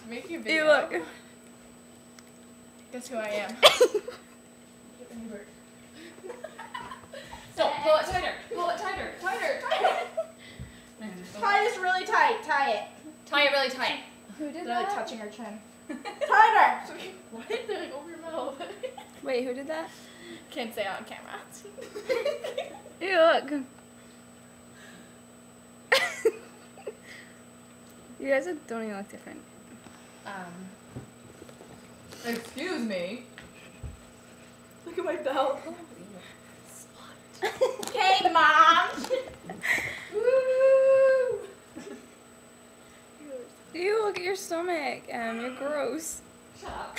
Make your video. You look. Guess who I am? So pull it tighter. Pull it tighter. Tighter. Tighter. Tie this really tight. Tie it. Tie it really tight. Who did They're like that? touching her chin. Tighter. What? They're like over your mouth. Wait, who did that? Can't say it on camera. You look. You guys don't even look different. Excuse me. Look at my belt. Okay, Mom. Woo! You look at your stomach. You're gross. Shut up.